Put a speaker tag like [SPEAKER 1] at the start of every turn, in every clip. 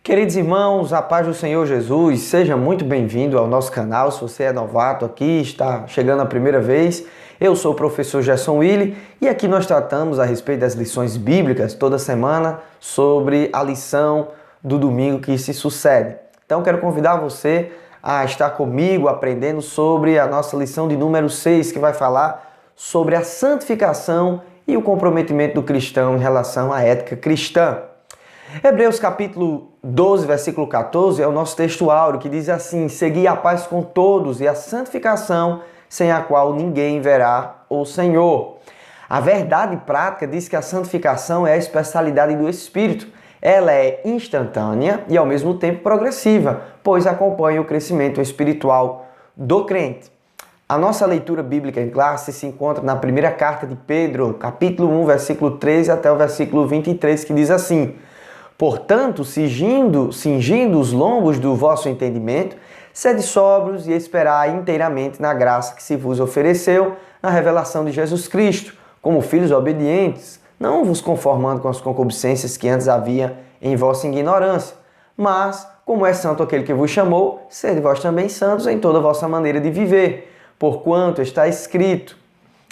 [SPEAKER 1] Queridos irmãos, a paz do Senhor Jesus, seja muito bem-vindo ao nosso canal. Se você é novato aqui, está chegando a primeira vez, eu sou o professor Gerson Willi e aqui nós tratamos a respeito das lições bíblicas toda semana sobre a lição do domingo que se sucede. Então quero convidar você a estar comigo aprendendo sobre a nossa lição de número 6, que vai falar sobre a santificação e o comprometimento do cristão em relação à ética cristã. Hebreus capítulo 12, versículo 14 é o nosso texto áureo, que diz assim: segui a paz com todos e a santificação, sem a qual ninguém verá o Senhor. A verdade prática diz que a santificação é a especialidade do Espírito. Ela é instantânea e ao mesmo tempo progressiva, pois acompanha o crescimento espiritual do crente. A nossa leitura bíblica em classe se encontra na primeira carta de Pedro, capítulo 1, versículo 13 até o versículo 23, que diz assim: portanto, cingindo os lombos do vosso entendimento, sede sóbrios e esperai inteiramente na graça que se vos ofereceu na revelação de Jesus Cristo, como filhos obedientes, não vos conformando com as concupiscências que antes havia em vossa ignorância, mas, como é santo aquele que vos chamou, sede vós também santos em toda a vossa maneira de viver, porquanto está escrito: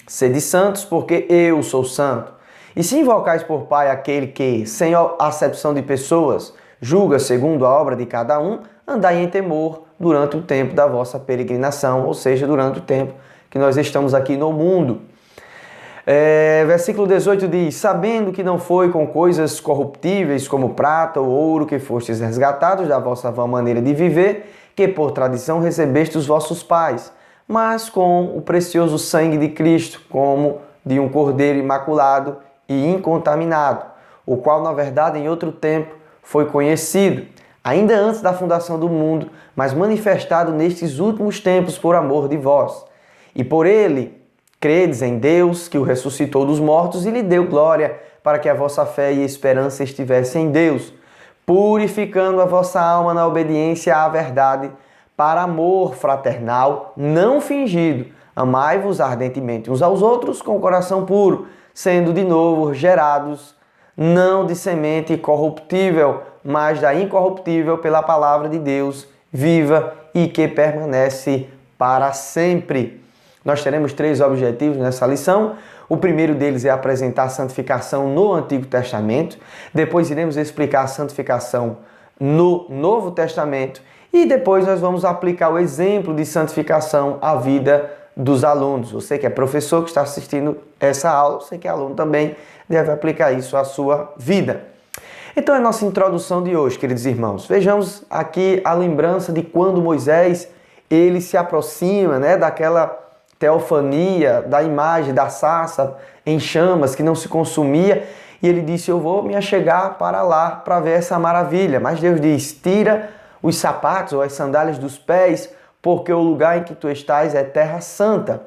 [SPEAKER 1] sede santos, porque eu sou santo. E se invocais por Pai aquele que, sem acepção de pessoas, julga segundo a obra de cada um, andai em temor durante o tempo da vossa peregrinação, ou seja, durante o tempo que nós estamos aqui no mundo. Versículo 18 diz: sabendo que não foi com coisas corruptíveis como prata ou ouro que fostes resgatados da vossa vã maneira de viver, que por tradição recebeste os vossos pais, mas com o precioso sangue de Cristo, como de um cordeiro imaculado e incontaminado, o qual, na verdade, em outro tempo foi conhecido, ainda antes da fundação do mundo, mas manifestado nestes últimos tempos por amor de vós. E por ele credes em Deus, que o ressuscitou dos mortos e lhe deu glória, para que a vossa fé e esperança estivessem em Deus, purificando a vossa alma na obediência à verdade, para amor fraternal, não fingido. Amai-vos ardentemente uns aos outros com o coração puro, sendo de novo gerados, não de semente corruptível, mas da incorruptível pela palavra de Deus, viva e que permanece para sempre. Nós teremos 3 objetivos nessa lição. O primeiro deles é apresentar a santificação no Antigo Testamento. Depois iremos explicar a santificação no Novo Testamento. E depois nós vamos aplicar o exemplo de santificação à vida dos alunos. Você que é professor que está assistindo essa aula, você que é aluno também deve aplicar isso à sua vida. Então é a nossa introdução de hoje, queridos irmãos. Vejamos aqui a lembrança de quando Moisés ele se aproxima, daquela teofania, da imagem da sarça em chamas que não se consumia, e ele disse: eu vou me achegar para lá para ver essa maravilha. Mas Deus diz: tira os sapatos ou as sandálias dos pés, porque o lugar em que tu estás é terra santa.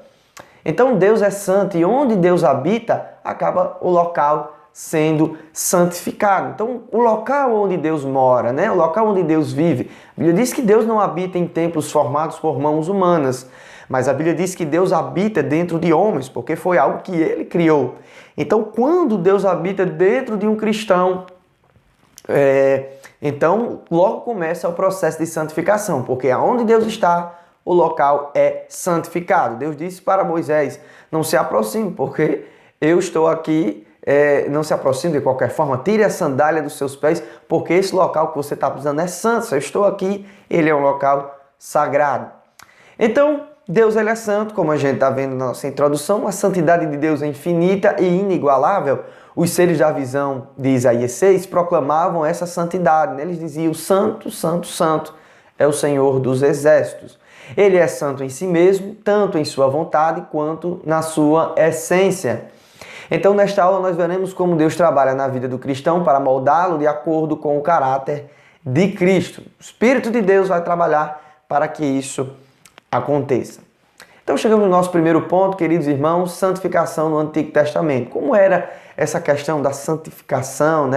[SPEAKER 1] Então Deus é santo e onde Deus habita, acaba o local sendo santificado. Então o local onde Deus mora, o local onde Deus vive. A Bíblia diz que Deus não habita em templos formados por mãos humanas, mas a Bíblia diz que Deus habita dentro de homens, porque foi algo que Ele criou. Então quando Deus habita dentro de um cristão, então logo começa o processo de santificação, porque aonde Deus está, o local é santificado. Deus disse para Moisés: não se aproxime, porque eu estou aqui. Não se aproxime de qualquer forma, tire a sandália dos seus pés, porque esse local que você está pisando é santo. Se eu estou aqui, ele é um local sagrado. Então, Deus ele é santo, como a gente está vendo na nossa introdução. A santidade de Deus é infinita e inigualável. Os seres da visão de Isaías 6 proclamavam essa santidade. Eles diziam: santo, santo, santo é o Senhor dos exércitos. Ele é santo em si mesmo, tanto em sua vontade quanto na sua essência. Então, nesta aula, nós veremos como Deus trabalha na vida do cristão para moldá-lo de acordo com o caráter de Cristo. O Espírito de Deus vai trabalhar para que isso aconteça. Então, chegamos no nosso primeiro ponto, queridos irmãos: santificação no Antigo Testamento. Como era essa questão da santificação,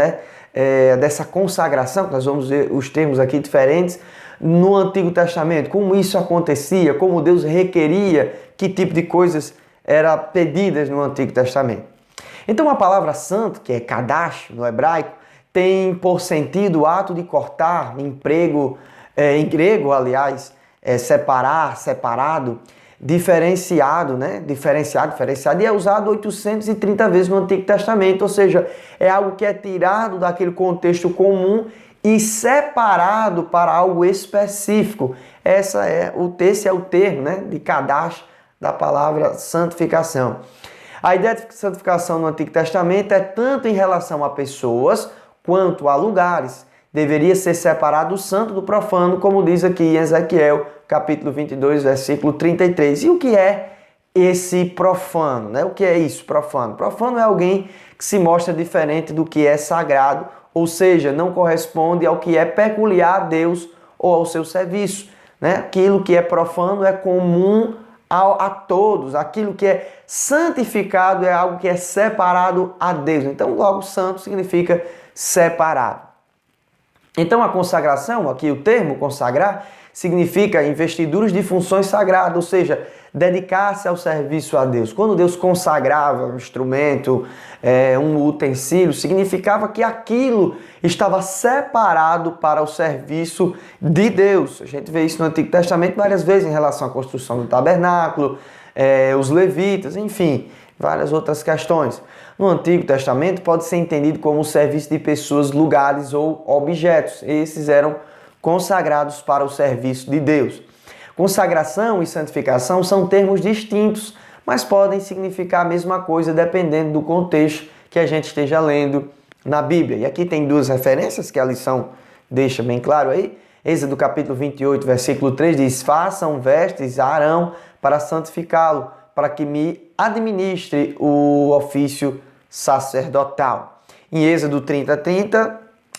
[SPEAKER 1] dessa consagração, que nós vamos ver os termos aqui diferentes, no Antigo Testamento? Como isso acontecia? Como Deus requeria? Que tipo de coisas eram pedidas no Antigo Testamento? Então a palavra santo, que é Kadash no hebraico, tem por sentido o ato de cortar, em grego, aliás, separar, separado, diferenciado, né? Diferenciado, e é usado 830 vezes no Antigo Testamento, ou seja, é algo que é tirado daquele contexto comum e separado para algo específico. Esse é o termo, né, de Kadash, da palavra santificação. A ideia de santificação no Antigo Testamento é tanto em relação a pessoas quanto a lugares. Deveria ser separado o santo do profano, como diz aqui em Ezequiel, capítulo 22, versículo 33. E o que é esse profano, né? O que é isso, profano? Profano é alguém que se mostra diferente do que é sagrado, ou seja, não corresponde ao que é peculiar a Deus ou ao seu serviço, né? Aquilo que é profano é comum a todos, aquilo que é santificado é algo que é separado a Deus. Então, logo, santo significa separado. Então, a consagração, aqui o termo consagrar, significa investiduras de funções sagradas, ou seja, dedicar-se ao serviço a Deus. Quando Deus consagrava um instrumento, um utensílio, significava que aquilo estava separado para o serviço de Deus. A gente vê isso no Antigo Testamento várias vezes em relação à construção do tabernáculo, os levitas, enfim, várias outras questões. No Antigo Testamento pode ser entendido como o serviço de pessoas, lugares ou objetos. Esses eram consagrados para o serviço de Deus. Consagração e santificação são termos distintos, mas podem significar a mesma coisa dependendo do contexto que a gente esteja lendo na Bíblia. E aqui tem duas referências que a lição deixa bem claro aí. Êxodo capítulo 28, versículo 3 diz: façam vestes a Arão para santificá-lo, para que me administre o ofício sacerdotal. Em Êxodo 30:30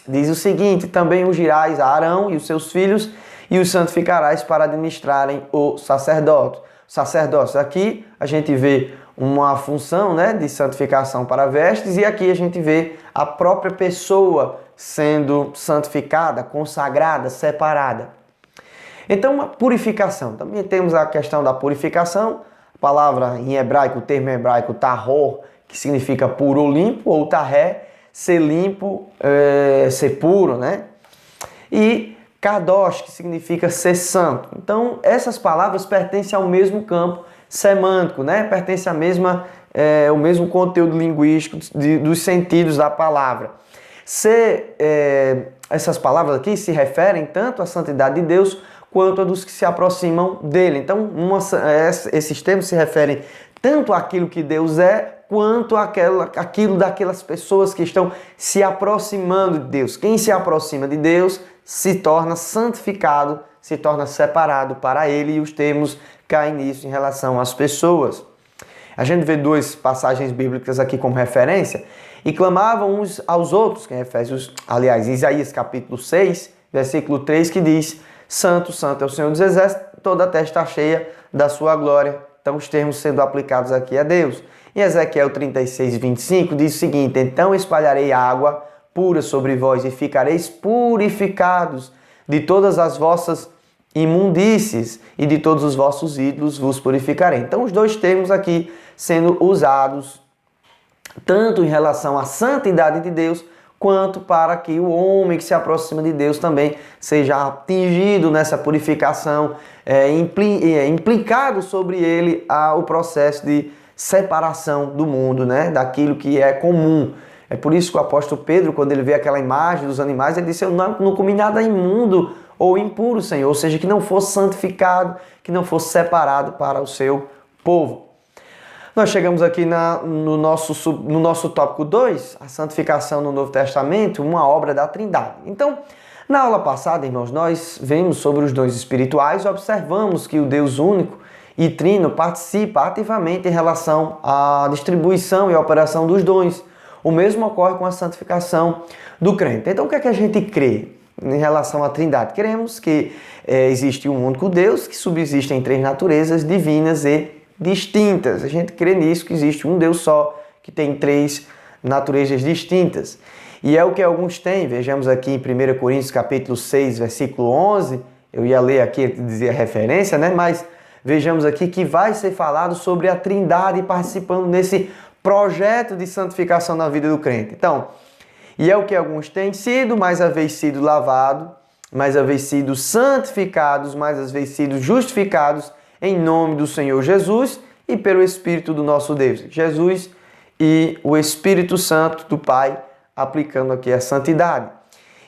[SPEAKER 1] diz o seguinte: também ungirás a Arão e os seus filhos e os santificarás para administrarem o sacerdócio. Aqui a gente vê uma função, né, de santificação para vestes, e aqui a gente vê a própria pessoa sendo santificada, consagrada, separada. Então, a purificação. Também temos a questão da purificação. A palavra em hebraico, o termo em hebraico tahor, que significa puro ou limpo, ou tahé, ser limpo, ser puro, né? E kadosh, que significa ser santo. Então, essas palavras pertencem ao mesmo campo semântico, né? Pertencem ao mesmo conteúdo linguístico dos sentidos da palavra. Essas palavras aqui se referem tanto à santidade de Deus quanto a dos que se aproximam dele. Então, esses termos se referem tanto àquilo que Deus é, quanto àquilo daquelas pessoas que estão se aproximando de Deus. Quem se aproxima de Deus se torna santificado, se torna separado para Ele, e os termos caem nisso em relação às pessoas. A gente vê duas passagens bíblicas aqui como referência: e clamavam uns aos outros, que é Isaías capítulo 6, versículo 3, que diz: santo, santo é o Senhor dos Exércitos, toda a terra está cheia da sua glória. Então, os termos sendo aplicados aqui a Deus. Em Ezequiel 36, 25, diz o seguinte: então espalharei água pura sobre vós e ficareis purificados de todas as vossas imundícies e de todos os vossos ídolos vos purificarei. Então, os dois termos aqui sendo usados tanto em relação à santidade de Deus, quanto para que o homem que se aproxima de Deus também seja atingido nessa purificação, implicado sobre ele o processo de separação do mundo, né? Daquilo que é comum. É por isso que o apóstolo Pedro, quando ele vê aquela imagem dos animais, ele disse: eu não comi nada imundo ou impuro, Senhor, ou seja, que não fosse santificado, que não fosse separado para o seu povo. Nós chegamos aqui no nosso tópico 2, a santificação no Novo Testamento, uma obra da Trindade. Então, na aula passada, irmãos, nós vimos sobre os dons espirituais e observamos que o Deus único e trino participa ativamente em relação à distribuição e operação dos dons. O mesmo ocorre com a santificação do crente. Então, o que é que a gente crê em relação à Trindade? Cremos que existe um único Deus, que subsiste em três naturezas divinas e distintas. A gente crê nisso, que existe um Deus só, que tem três naturezas distintas. E é o que alguns têm. Vejamos aqui em 1 Coríntios capítulo 6, versículo 11. Eu ia ler aqui, dizer a referência, né? Mas vejamos aqui que vai ser falado sobre a Trindade participando nesse projeto de santificação na vida do crente. Então, E é o que alguns têm sido, mais uma vez sido lavado, mais uma vez sido santificados, mais uma vez sido justificados em nome do Senhor Jesus e pelo Espírito do nosso Deus. Jesus e o Espírito Santo do Pai, aplicando aqui a santidade.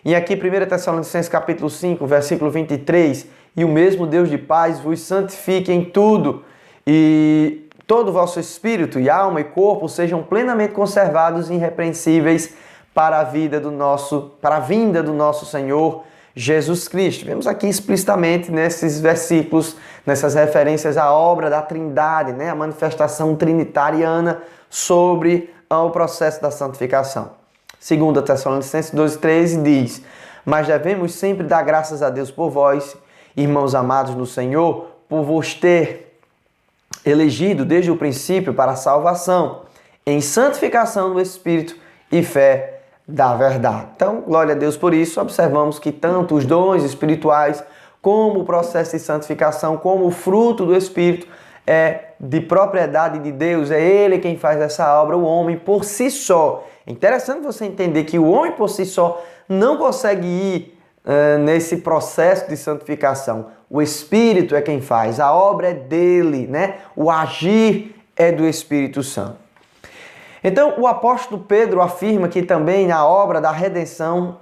[SPEAKER 1] E aqui 1 Tessalonicenses capítulo 5, versículo 23, e o mesmo Deus de paz vos santifique em tudo, e todo o vosso espírito e alma e corpo sejam plenamente conservados e irrepreensíveis para a vinda do nosso Senhor Jesus Cristo. Vemos aqui explicitamente nesses versículos, nessas referências à obra da Trindade, né? A manifestação trinitariana sobre o processo da santificação. 2 Tessalonicenses 2,13 diz: mas devemos sempre dar graças a Deus por vós, irmãos amados no Senhor, por vos ter elegido desde o princípio para a salvação, em santificação do Espírito e fé da verdade. Então, glória a Deus por isso. Observamos que tanto os dons espirituais, como o processo de santificação, como o fruto do Espírito, é de propriedade de Deus, é Ele quem faz essa obra, o homem por si só. É interessante você entender que o homem por si só não consegue ir nesse processo de santificação. O Espírito é quem faz, a obra é dele, né? O agir é do Espírito Santo. Então, o apóstolo Pedro afirma que também na obra da redenção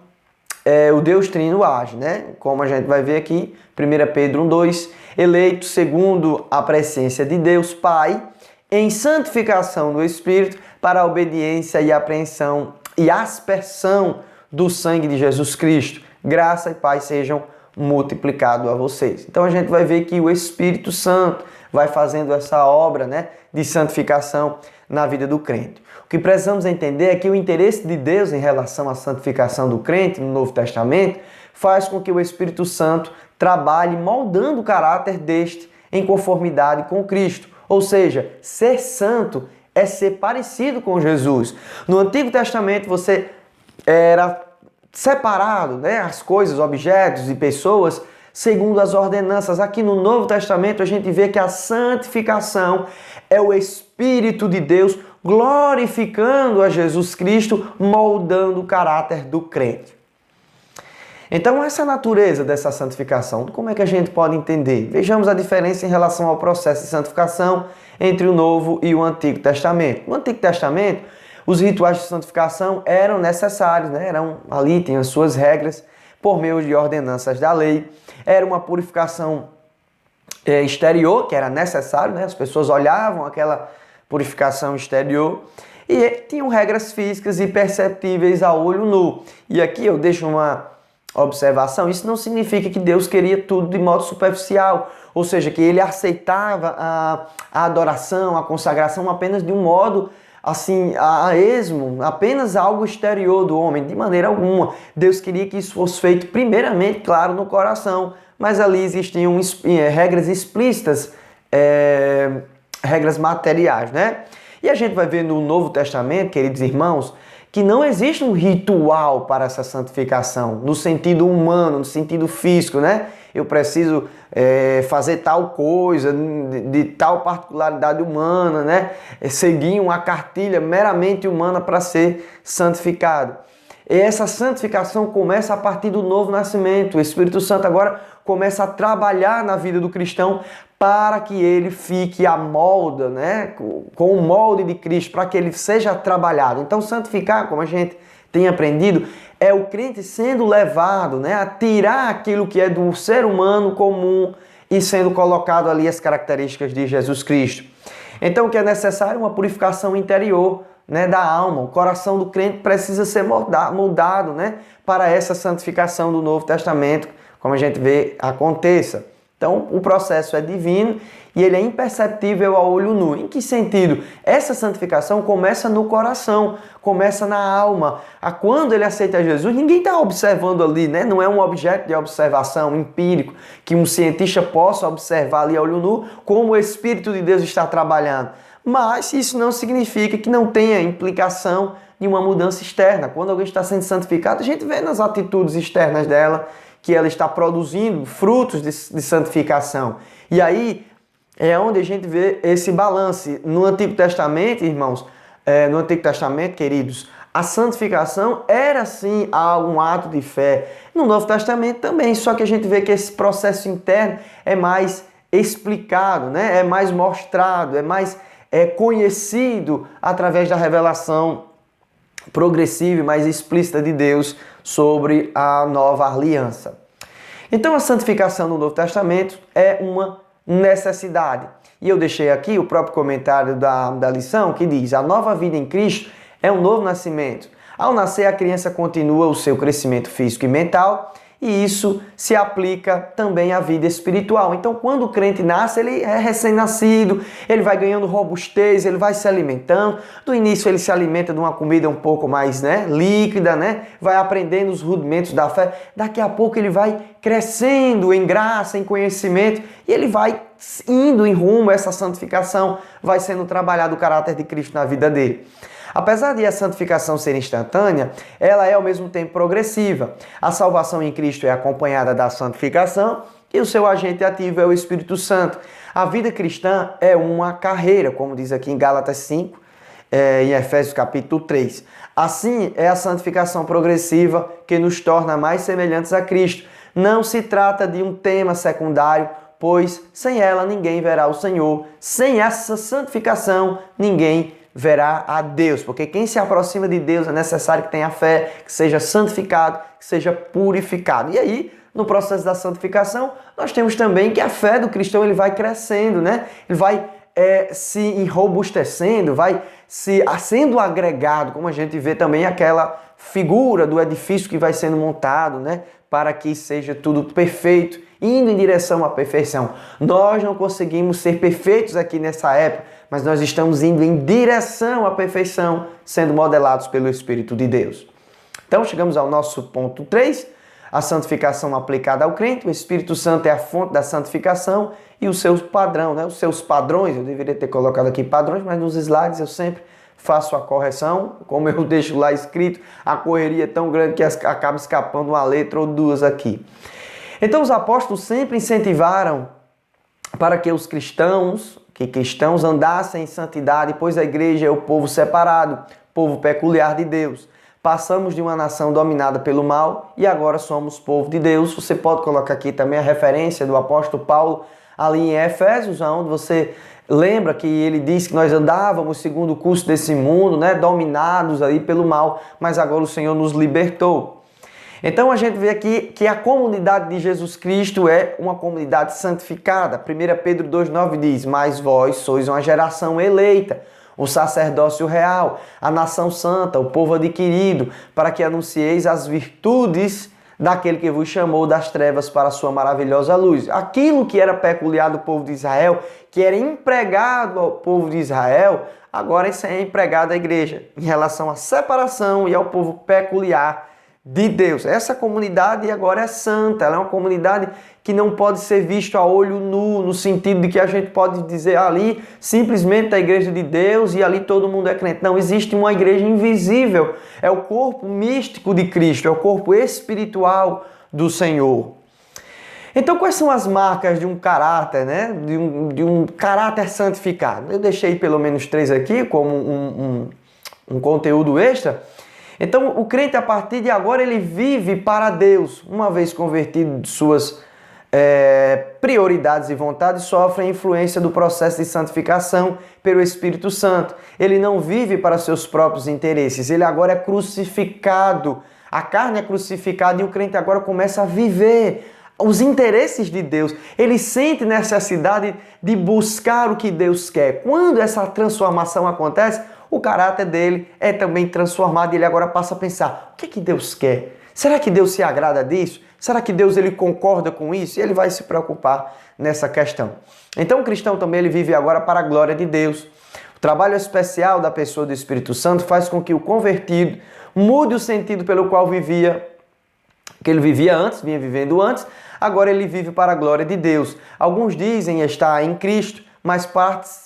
[SPEAKER 1] o Deus Trino age, né? Como a gente vai ver aqui, 1 Pedro 1,2, eleito segundo a presciência de Deus Pai, em santificação do Espírito, para a obediência e apreensão e aspersão do sangue de Jesus Cristo. Graça e paz sejam multiplicados a vocês. Então a gente vai ver que o Espírito Santo vai fazendo essa obra, né, de santificação na vida do crente. O que precisamos entender é que o interesse de Deus em relação à santificação do crente no Novo Testamento faz com que o Espírito Santo trabalhe moldando o caráter deste em conformidade com Cristo. Ou seja, ser santo é ser parecido com Jesus. No Antigo Testamento você era separado, né, as coisas, objetos e pessoas segundo as ordenanças. Aqui no Novo Testamento a gente vê que a santificação é o Espírito de Deus glorificando a Jesus Cristo, moldando o caráter do crente. Então, essa natureza dessa santificação, como é que a gente pode entender? Vejamos a diferença em relação ao processo de santificação entre o Novo e o Antigo Testamento. No Antigo Testamento, os rituais de santificação eram necessários, né? Ali tinham as suas regras por meio de ordenanças da lei. Era uma purificação exterior, que era necessário, né? As pessoas olhavam aquela purificação exterior e tinham regras físicas e perceptíveis a olho nu. E aqui eu deixo uma observação: isso não significa que Deus queria tudo de modo superficial, ou seja, que ele aceitava a adoração, a consagração apenas de um modo assim, a esmo, apenas algo exterior do homem, de maneira alguma. Deus queria que isso fosse feito primeiramente, claro, no coração, mas ali existiam regras explícitas, regras materiais, né? E a gente vai ver no Novo Testamento, queridos irmãos, que não existe um ritual para essa santificação, no sentido humano, no sentido físico, né? Eu preciso fazer tal coisa, de tal particularidade humana, né? Seguir uma cartilha meramente humana para ser santificado. E essa santificação começa a partir do novo nascimento. O Espírito Santo agora começa a trabalhar na vida do cristão para que ele fique à molda, né? Com o molde de Cristo, para que ele seja trabalhado. Então, santificar, como a gente tem aprendido, é o crente sendo levado, né, a tirar aquilo que é do ser humano comum e sendo colocado ali as características de Jesus Cristo. Então, o que é necessário? Uma purificação interior, né, da alma. O coração do crente precisa ser moldado, né, para essa santificação do Novo Testamento, como a gente vê, aconteça. Então, o processo é divino e ele é imperceptível ao olho nu. Em que sentido? Essa santificação começa no coração, começa na alma. Quando ele aceita Jesus, ninguém está observando ali, né? Não é um objeto de observação empírico que um cientista possa observar ali a olho nu como o Espírito de Deus está trabalhando. Mas isso não significa que não tenha implicação de uma mudança externa. Quando alguém está sendo santificado, a gente vê nas atitudes externas dela que ela está produzindo frutos de santificação. E aí é onde a gente vê esse balanço. No Antigo Testamento, irmãos, no Antigo Testamento, queridos, A santificação era sim um ato de fé. No Novo Testamento também, só que a gente vê que esse processo interno é mais explicado, né? É mais mostrado, é mais conhecido através da revelação progressiva e mais explícita de Deus sobre a nova aliança. Então a santificação no Novo Testamento é uma necessidade. E eu deixei aqui o próprio comentário da lição que diz: a nova vida em Cristo é um novo nascimento. Ao nascer, a criança continua o seu crescimento físico e mental, e isso se aplica também à vida espiritual. Então, quando o crente nasce, ele é recém-nascido, ele vai ganhando robustez, ele vai se alimentando. Do início, ele se alimenta de uma comida um pouco mais líquida, vai aprendendo os rudimentos da fé. Daqui a pouco, ele vai crescendo em graça, em conhecimento, e ele vai indo em rumo a essa santificação, vai sendo trabalhado o caráter de Cristo na vida dele. Apesar de a santificação ser instantânea, ela é ao mesmo tempo progressiva. A salvação em Cristo é acompanhada da santificação e o seu agente ativo é o Espírito Santo. A vida cristã é uma carreira, como diz aqui em Gálatas 5, em Efésios capítulo 3. Assim, é a santificação progressiva que nos torna mais semelhantes a Cristo. Não se trata de um tema secundário, pois sem ela ninguém verá o Senhor. Sem essa santificação, ninguém verá a Deus, porque quem se aproxima de Deus é necessário que tenha fé, que seja santificado, que seja purificado. E aí, no processo da santificação, nós temos também que a fé do cristão ele vai crescendo, Ele vai se enrobustecendo, vai sendo agregado, como a gente vê também aquela figura do edifício que vai sendo montado, para que seja tudo perfeito, indo em direção à perfeição. Nós não conseguimos ser perfeitos aqui nessa época, mas nós estamos indo em direção à perfeição, sendo modelados pelo Espírito de Deus. Então, chegamos ao nosso ponto 3, a santificação aplicada ao crente. O Espírito Santo é a fonte da santificação e o seu padrão, os seus padrões. Eu deveria ter colocado aqui padrões, mas nos slides eu sempre faço a correção, como eu deixo lá escrito, a correria é tão grande que acaba escapando uma letra ou duas aqui. Então os apóstolos sempre incentivaram para que os cristãos andassem em santidade, pois a igreja é o povo separado, povo peculiar de Deus. Passamos de uma nação dominada pelo mal e agora somos povo de Deus. Você pode colocar aqui também a referência do apóstolo Paulo ali em Efésios, onde você lembra que ele disse que nós andávamos segundo o curso desse mundo, dominados aí pelo mal, mas agora o Senhor nos libertou. Então a gente vê aqui que a comunidade de Jesus Cristo é uma comunidade santificada. 1 Pedro 2,9 diz: mas vós sois uma geração eleita, o sacerdócio real, a nação santa, o povo adquirido, para que anuncieis as virtudes daquele que vos chamou das trevas para a sua maravilhosa luz. Aquilo que era peculiar do povo de Israel, que era empregado ao povo de Israel, agora isso é empregado à igreja, em relação à separação e ao povo peculiar de Deus. Essa comunidade agora é santa, ela é uma comunidade que não pode ser vista a olho nu, no sentido de que a gente pode dizer ali simplesmente a igreja de Deus e ali todo mundo é crente. Não, existe uma igreja invisível, é o corpo místico de Cristo, é o corpo espiritual do Senhor. Então, quais são as marcas de um caráter, de um caráter santificado? Eu deixei pelo menos 3 aqui como um conteúdo extra. Então, o crente, a partir de agora, ele vive para Deus. Uma vez convertido de suas prioridades e vontades, sofre a influência do processo de santificação pelo Espírito Santo. Ele não vive para seus próprios interesses, ele agora é crucificado. A carne é crucificada e o crente agora começa a viver os interesses de Deus. Ele sente necessidade de buscar o que Deus quer. Quando essa transformação acontece, o caráter dele é também transformado e ele agora passa a pensar: o que é que Deus quer? Será que Deus se agrada disso? Será que Deus ele concorda com isso? E ele vai se preocupar nessa questão. Então o cristão também ele vive agora para a glória de Deus. O trabalho especial da pessoa do Espírito Santo faz com que o convertido mude o sentido pelo qual ele vivia antes, vinha vivendo antes, agora ele vive para a glória de Deus. Alguns dizem estar em Cristo, mas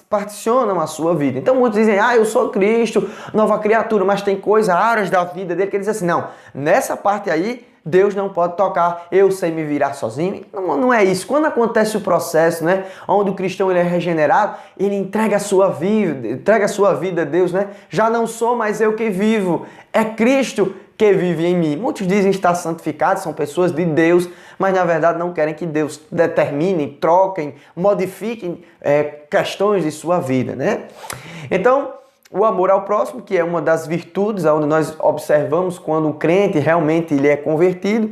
[SPEAKER 1] particionam a sua vida. Então muitos dizem, eu sou Cristo, nova criatura, mas tem áreas da vida dele que ele diz assim, não, nessa parte aí, Deus não pode tocar, eu sei me virar sozinho. Não é isso. Quando acontece o processo, né, onde o cristão ele é regenerado, ele entrega a sua vida a Deus, né? Já não sou mais eu que vivo, é Cristo que vive em mim. Muitos dizem estar santificados, são pessoas de Deus, mas na verdade não querem que Deus determine, troquem, modifiquem questões de sua vida, né? Então, o amor ao próximo, que é uma das virtudes onde nós observamos quando o crente realmente ele é convertido,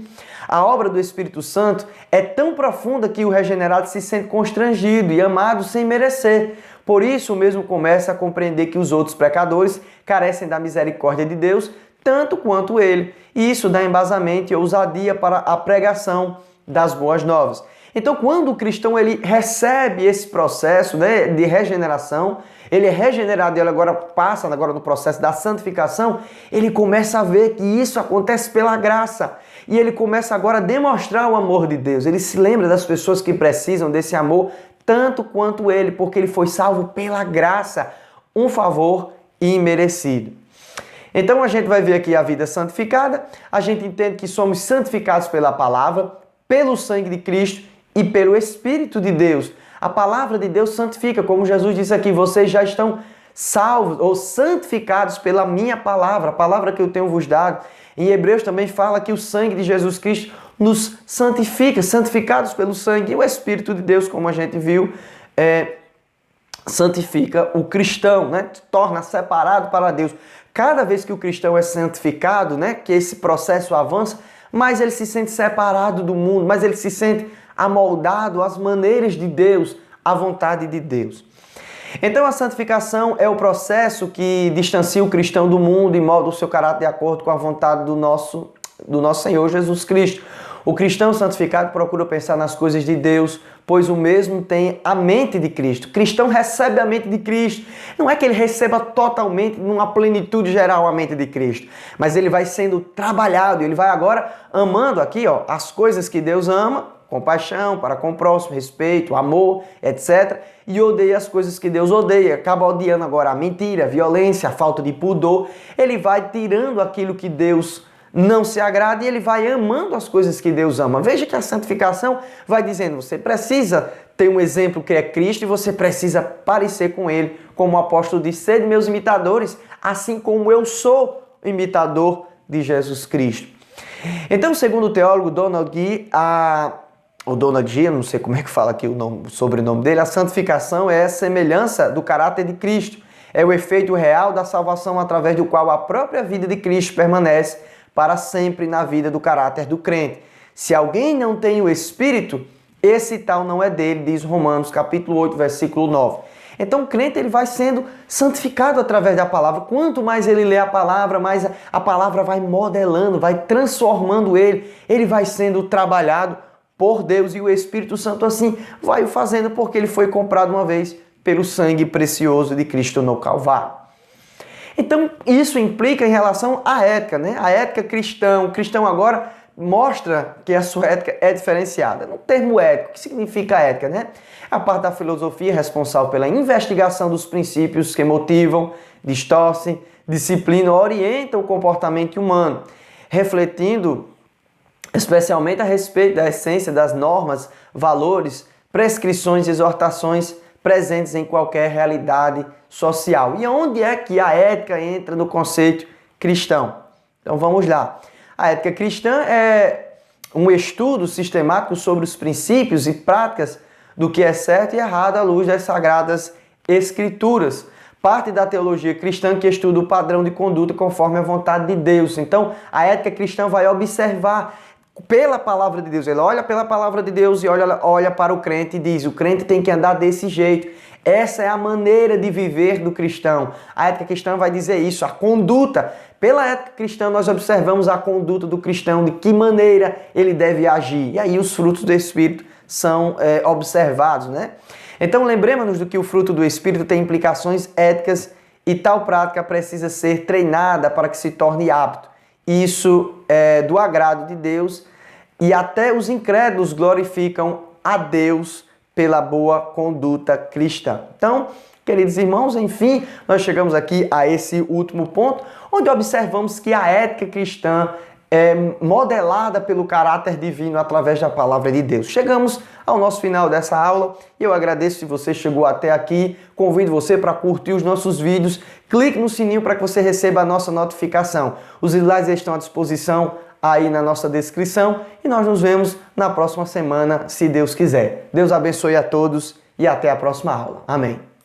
[SPEAKER 1] a obra do Espírito Santo é tão profunda que o regenerado se sente constrangido e amado sem merecer. Por isso, o mesmo começa a compreender que os outros pecadores carecem da misericórdia de Deus, tanto quanto ele. E isso dá embasamento e ousadia para a pregação das boas novas. Então, quando o cristão ele recebe esse processo, né, de regeneração, ele é regenerado e ele agora passa no processo da santificação, ele começa a ver que isso acontece pela graça. E ele começa agora a demonstrar o amor de Deus. Ele se lembra das pessoas que precisam desse amor tanto quanto ele, porque ele foi salvo pela graça, um favor imerecido. Então a gente vai ver aqui a vida santificada, a gente entende que somos santificados pela palavra, pelo sangue de Cristo e pelo Espírito de Deus. A palavra de Deus santifica, como Jesus disse aqui, vocês já estão salvos ou santificados pela minha palavra, a palavra que eu tenho vos dado. Em Hebreus também fala que o sangue de Jesus Cristo nos santifica, santificados pelo sangue. E o Espírito de Deus, como a gente viu, santifica o cristão, né? Torna separado para Deus. Cada vez que o cristão é santificado, né? Que esse processo avança, mais ele se sente separado do mundo, mais ele se sente amoldado às maneiras de Deus, à vontade de Deus. Então a santificação é o processo que distancia o cristão do mundo e molda o seu caráter de acordo com a vontade do nosso Senhor Jesus Cristo. O cristão santificado procura pensar nas coisas de Deus, pois o mesmo tem a mente de Cristo. O cristão recebe a mente de Cristo. Não é que ele receba totalmente, numa plenitude geral, a mente de Cristo, mas ele vai sendo trabalhado, ele vai agora amando aqui, as coisas que Deus ama, compaixão para com o próximo, respeito, amor, etc. E odeia as coisas que Deus odeia. Acaba odiando agora a mentira, a violência, a falta de pudor. Ele vai tirando aquilo que Deus não se agrada e ele vai amando as coisas que Deus ama. Veja que a santificação vai dizendo, você precisa ter um exemplo que é Cristo e você precisa parecer com Ele. Como o apóstolo disse, sede meus imitadores, assim como eu sou imitador de Jesus Cristo. Então, segundo o teólogo Donald Gee, eu não sei como é que fala aqui o sobrenome dele, a santificação é a semelhança do caráter de Cristo. É o efeito real da salvação através do qual a própria vida de Cristo permanece para sempre na vida do caráter do crente. Se alguém não tem o Espírito, esse tal não é dele, diz Romanos capítulo 8, versículo 9. Então o crente ele vai sendo santificado através da palavra. Quanto mais ele lê a palavra, mais a palavra vai modelando, vai transformando ele. Ele vai sendo trabalhado por Deus e o Espírito Santo assim vai o fazendo porque ele foi comprado uma vez pelo sangue precioso de Cristo no Calvário. Então isso implica em relação à ética, né? A ética cristã. O cristão agora mostra que a sua ética é diferenciada. No termo ético, o que significa ética, né? A parte da filosofia responsável pela investigação dos princípios que motivam, distorcem, disciplinam, orientam o comportamento humano, refletindo especialmente a respeito da essência das normas, valores, prescrições e exortações presentes em qualquer realidade social. E onde é que a ética entra no conceito cristão? Então vamos lá. A ética cristã é um estudo sistemático sobre os princípios e práticas do que é certo e errado à luz das Sagradas Escrituras. Parte da teologia cristã que estuda o padrão de conduta conforme a vontade de Deus. Então, a ética cristã vai observar pela palavra de Deus. Ele olha pela palavra de Deus e olha para o crente e diz, o crente tem que andar desse jeito. Essa é a maneira de viver do cristão. A ética cristã vai dizer isso, a conduta. Pela ética cristã nós observamos a conduta do cristão, de que maneira ele deve agir. E aí os frutos do Espírito são observados, né? Então lembremos-nos do que o fruto do Espírito tem implicações éticas e tal prática precisa ser treinada para que se torne apto. Isso é do agrado de Deus e até os incrédulos glorificam a Deus pela boa conduta cristã. Então, queridos irmãos, enfim, nós chegamos aqui a esse último ponto, onde observamos que a ética cristã é modelada pelo caráter divino através da palavra de Deus. Chegamos ao nosso final dessa aula e eu agradeço se você chegou até aqui. Convido você para curtir os nossos vídeos. Clique no sininho para que você receba a nossa notificação. Os slides estão à disposição aí na nossa descrição e nós nos vemos na próxima semana, se Deus quiser. Deus abençoe a todos e até a próxima aula. Amém.